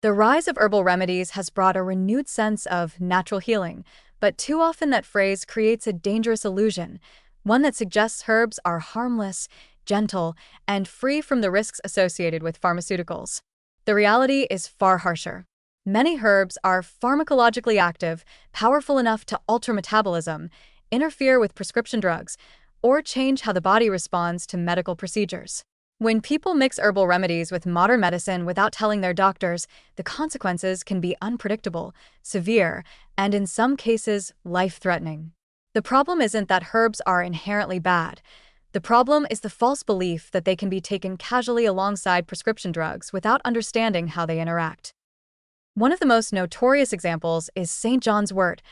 The rise of herbal remedies has brought a renewed sense of natural healing, but too often that phrase creates a dangerous illusion, one that suggests herbs are harmless, gentle, and free from the risks associated with pharmaceuticals. The reality is far harsher. Many herbs are pharmacologically active, powerful enough to alter metabolism, interfere with prescription drugs, or change how the body responds to medical procedures. When people mix herbal remedies with modern medicine without telling their doctors, the consequences can be unpredictable, severe, and in some cases, life-threatening. The problem isn't that herbs are inherently bad. The problem is the false belief that they can be taken casually alongside prescription drugs without understanding how they interact. One of the most notorious examples is St. John's wort,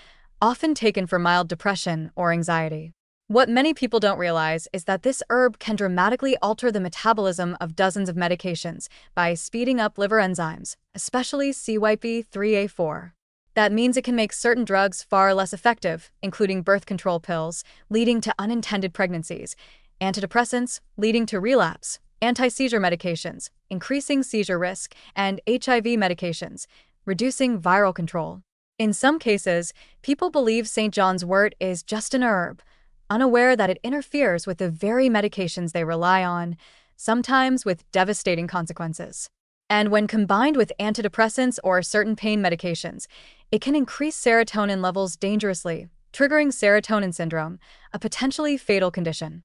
often taken for mild depression or anxiety. What many people don't realize is that this herb can dramatically alter the metabolism of dozens of medications by speeding up liver enzymes, especially CYP3A4. That means it can make certain drugs far less effective, including birth control pills, leading to unintended pregnancies, antidepressants, leading to relapse, anti-seizure medications, increasing seizure risk, and HIV medications, reducing viral control. In some cases, people believe St. John's wort is just an herb, unaware that it interferes with the very medications they rely on, sometimes with devastating consequences. And when combined with antidepressants or certain pain medications, it can increase serotonin levels dangerously, triggering serotonin syndrome, a potentially fatal condition.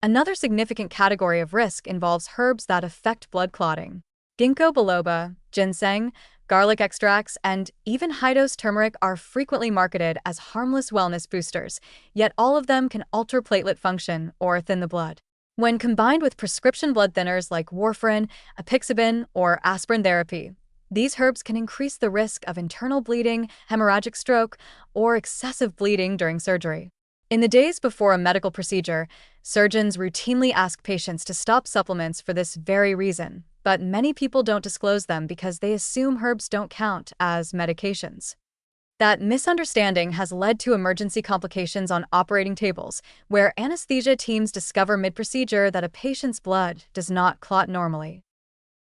Another significant category of risk involves herbs that affect blood clotting. Ginkgo biloba, ginseng, garlic extracts, and even high-dose turmeric are frequently marketed as harmless wellness boosters, yet all of them can alter platelet function or thin the blood. When combined with prescription blood thinners like warfarin, apixaban, or aspirin therapy, these herbs can increase the risk of internal bleeding, hemorrhagic stroke, or excessive bleeding during surgery. In the days before a medical procedure, surgeons routinely ask patients to stop supplements for this very reason, but many people don't disclose them because they assume herbs don't count as medications. That misunderstanding has led to emergency complications on operating tables, where anesthesia teams discover mid-procedure that a patient's blood does not clot normally.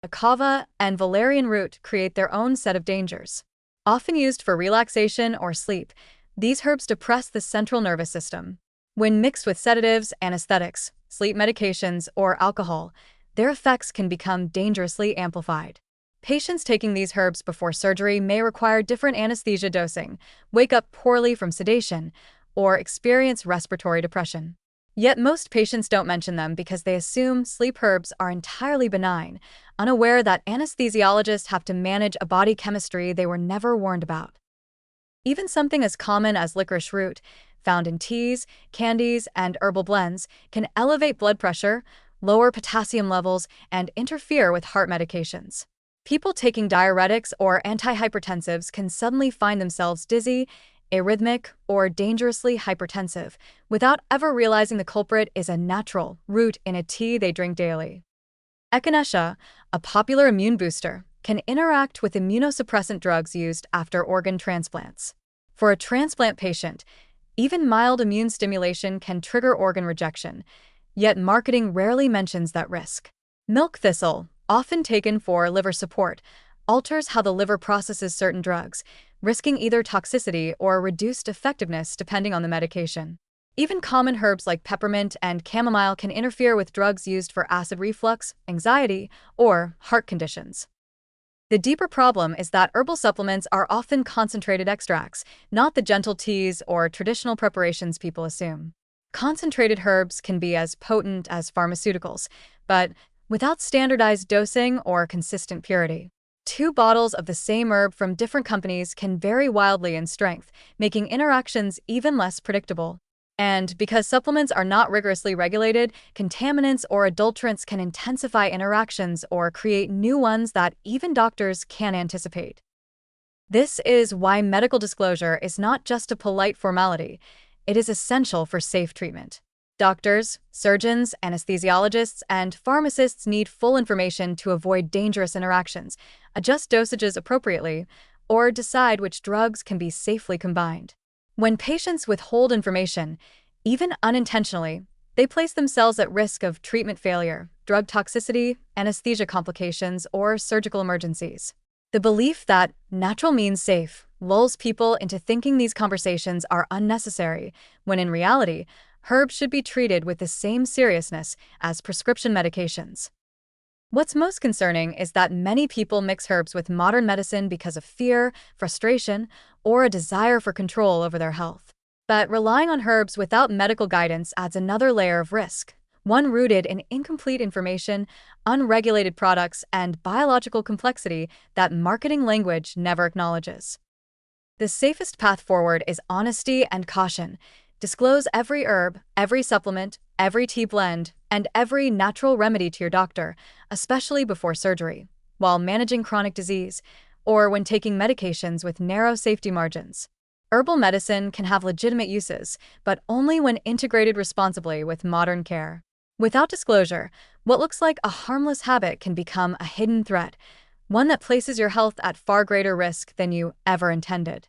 Akava and valerian root create their own set of dangers. Often used for relaxation or sleep, these herbs depress the central nervous system. When mixed with sedatives, anesthetics, sleep medications, or alcohol, their effects can become dangerously amplified. Patients taking these herbs before surgery may require different anesthesia dosing, wake up poorly from sedation, or experience respiratory depression. Yet most patients don't mention them because they assume sleep herbs are entirely benign, unaware that anesthesiologists have to manage a body chemistry they were never warned about. Even something as common as licorice root, found in teas, candies, and herbal blends, can elevate blood pressure, lower potassium levels, and interfere with heart medications. People taking diuretics or antihypertensives can suddenly find themselves dizzy, arrhythmic, or dangerously hypertensive, without ever realizing the culprit is a natural root in a tea they drink daily. Echinacea, a popular immune booster, can interact with immunosuppressant drugs used after organ transplants. For a transplant patient, even mild immune stimulation can trigger organ rejection, yet marketing rarely mentions that risk. Milk thistle, often taken for liver support, alters how the liver processes certain drugs, risking either toxicity or reduced effectiveness depending on the medication. Even common herbs like peppermint and chamomile can interfere with drugs used for acid reflux, anxiety, or heart conditions. The deeper problem is that herbal supplements are often concentrated extracts, not the gentle teas or traditional preparations people assume. Concentrated herbs can be as potent as pharmaceuticals, but without standardized dosing or consistent purity. 2 bottles of the same herb from different companies can vary wildly in strength, making interactions even less predictable. And because supplements are not rigorously regulated, contaminants or adulterants can intensify interactions or create new ones that even doctors can't anticipate. This is why medical disclosure is not just a polite formality, it is essential for safe treatment. Doctors, surgeons, anesthesiologists, and pharmacists need full information to avoid dangerous interactions, adjust dosages appropriately, or decide which drugs can be safely combined. When patients withhold information, even unintentionally, they place themselves at risk of treatment failure, drug toxicity, anesthesia complications, or surgical emergencies. The belief that natural means safe lulls people into thinking these conversations are unnecessary, when in reality, herbs should be treated with the same seriousness as prescription medications. What's most concerning is that many people mix herbs with modern medicine because of fear, frustration, or a desire for control over their health. But relying on herbs without medical guidance adds another layer of risk, one rooted in incomplete information, unregulated products, and biological complexity that marketing language never acknowledges. The safest path forward is honesty and caution. Disclose every herb, every supplement, every tea blend, and every natural remedy to your doctor, especially before surgery, while managing chronic disease, or when taking medications with narrow safety margins. Herbal medicine can have legitimate uses, but only when integrated responsibly with modern care. Without disclosure, what looks like a harmless habit can become a hidden threat, one that places your health at far greater risk than you ever intended.